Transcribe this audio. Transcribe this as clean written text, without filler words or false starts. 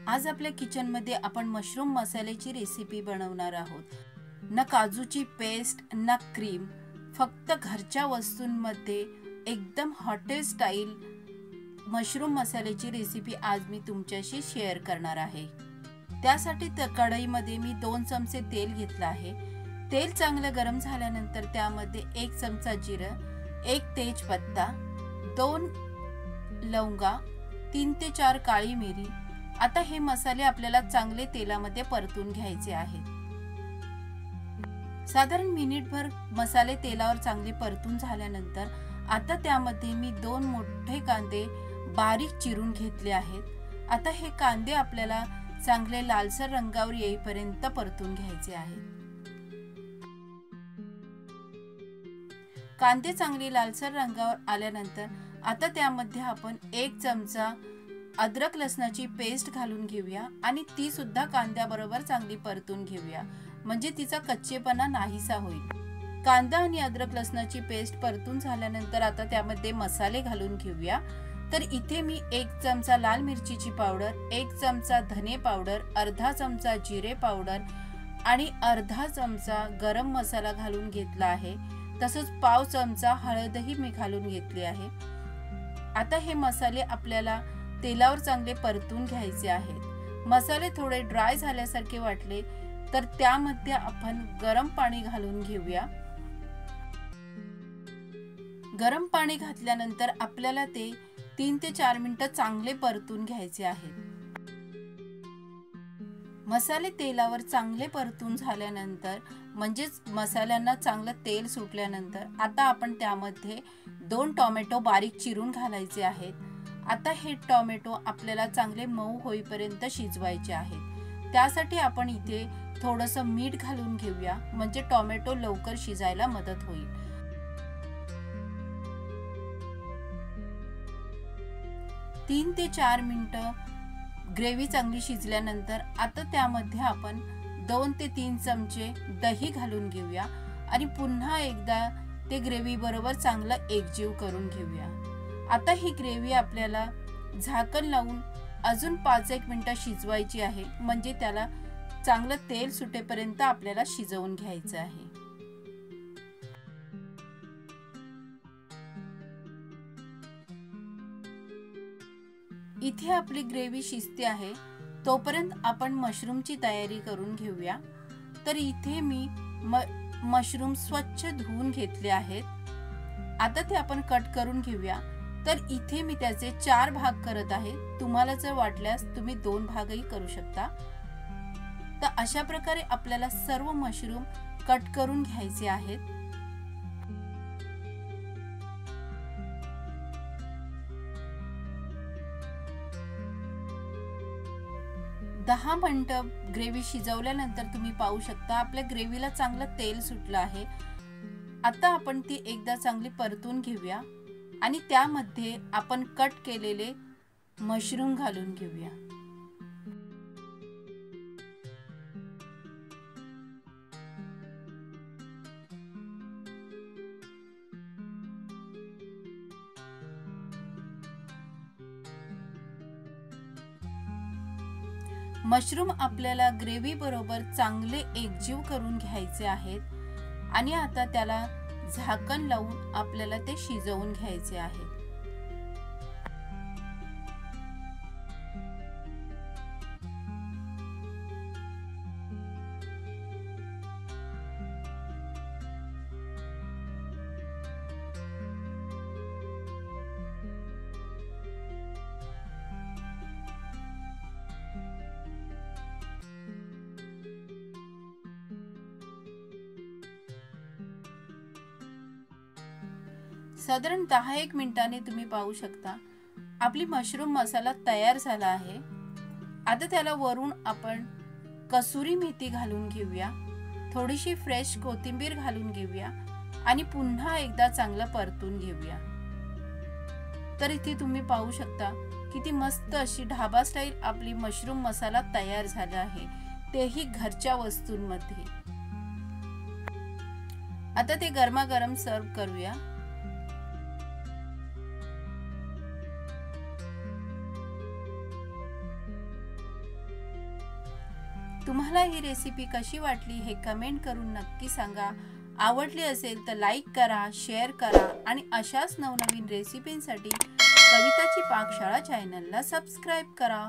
आज आपल्या किचनमध्ये आपण मशरूम मसाल्याची रेसिपी बनवणार आहोत। ना काजूची पेस्ट ना क्रीम, फक्त घरच्या वस्तूंमध्ये एकदम हॉटेल स्टाईल मशरूम मसाल्याची रेसिपी आज मी तुमच्याशी शेअर करणार आहे। त्यासाठी कढईमध्ये मी 2 चमचे तेल घेतले आहे। तेल चांगलं गरम झाल्यानंतर त्यामध्ये 1 चमचा जिरं, 1 तेजपत्ता, 2 लवंगा, 3 ते 4 काळी मिरी। आता हे मसाले आपल्याला चांगले तेलामध्ये परतून घ्यायचे आहेत। साधारण मिनिटभर मसाले तेलावर चांगले परतून झाल्यानंतर आता त्यामध्ये मी 2 मोठे कांदे बारीक चिरून घेतले आहेत। आता हे कांदे आपल्याला चांगले लालसर रंगावर येईपर्यंत परतून घ्यायचे आहेत। कांदे चांगले लालसर रंगावर आल्यानंतर आता त्यामध्ये आपण 1 चमचा अद्रक लसणाची पेस्ट घालून घेऊया आणि ती सुद्धा कांद्याबरोबर चांगली परतून घेऊया, म्हणजे तिचा कच्चेपणा नाहीसा होईल। कांदा आणि अद्रक लसणाची पेस्ट परतून झाल्यानंतर आता त्यामध्ये मसाले घालून घेऊया। तर इथे मी 1 चमचा लाल मिरचीची पावडर, 1 चमचा धने पावडर, अर्धा चमचा जिरे पावडर आणि अर्धा चमचा गरम मसाला घालून घेतला आहे। तसंच पाव चमचा हळदही मी घालून घेतली आहे। आता हे मसाले आपल्याला तेलावर चांगले परतून घ्यायचे आहेत। मसाले थोडे ड्राय झाल्यासारखे वाटले तर त्यामध्ये आपण गरम पाणी घालून घेऊया। गरम पाणी घातल्यानंतर आपल्याला ते 3 ते 4 मिनिटं चांगले परतून घ्यायचे आहेत। मसाले तेलावर चांगले परतून झाल्यानंतर म्हणजेच मसाल्यांना चांगलं तेल सुटल्यानंतर आता आपण त्यामध्ये 2 टोमॅटो बारीक चिरून घालायचे आहेत। आता हे टोमॅटो आपल्याला चांगले मऊ होईपर्यंत शिजवायचे आहेत। त्यासाठी आपण इथे थोडंसं मीठ घालून घेऊया, म्हणजे टोमॅटो लवकर शिजायला मदत होईल। 3 ते 4 मिनिटं ग्रेव्ही चांगली शिजल्यानंतर आता त्यामध्ये आपण 2 ते 3 चमचे दही घालून घेऊया आणि पुन्हा एकदा ते ग्रेव्ही बरोबर चांगलं एकजीव करून घेऊया। आता ही ग्रेव्ही आपल्याला झाकण लावून अजून 5-1 मिनिटं शिजवायची आहे, म्हणजे त्याला चांगलं तेल सुटेपर्यंत आपल्याला शिजवून घ्यायचं आहे। इथे आपली ग्रेव्ही शिजते आहे, तोपर्यंत आपण मशरूमची तयारी करून घेऊया। तर इथे मी मशरूम स्वच्छ धुवून घेतले आहेत। आता ते आपण कट करून घेऊया। तर इथे मी त्याचे 4 भाग करत आहे। तुम्हाला जर वाटल्यास तुम्ही 2 भागही करू शकता। तर अशा प्रकारे आपल्याला सर्व मशरूम कट करून घ्यायचे आहेत। 10 मिनिटं ग्रेव्ही शिजवल्यानंतर तुम्ही पाहू शकता आपल्या ग्रेव्हीला चांगलं तेल सुटलं आहे। आता आपण ती एकदा चांगली परतून घेऊया आणि त्यामध्ये आपण कट केलेले मशरूम घालून घेऊया। मशरूम आपल्याला ग्रेव्ही बरोबर चांगले एकजीव करून घ्यायचे आहेत आणि आता त्याला झाकण लावून आपल्याला ते शिजवून घ्यायचे आहे। साधारण 10-1 मिनिटांनी तुम्ही पाहू शकता आपली मशरूम मसाला तयार झाला आहे। आता त्याला वरून आपण कसुरी मेथी घालून घेऊया, थोडीशी फ्रेश कोथिंबीर घालून घेऊया आणि पुन्हा एकदा चांगलं परतून घेऊया। तर इथे तुम्ही पाहू शकता किती मस्त अशी ढाबा स्टाईल आपली मशरूम मसाला तयार झाला आहे, तेही घरच्या वस्तूंमध्ये। आता ते गरमागरम सर्व करूया। तुम्हाला ही रेसिपी कशी वाटली हे कमेंट करून नक्की सांगा। आवडली असेल तर लाईक करा, शेअर करा आणि अशाच नवनवीन रेसिपींसाठी कविताची पाकशाळा चॅनलला सबस्क्राईब करा।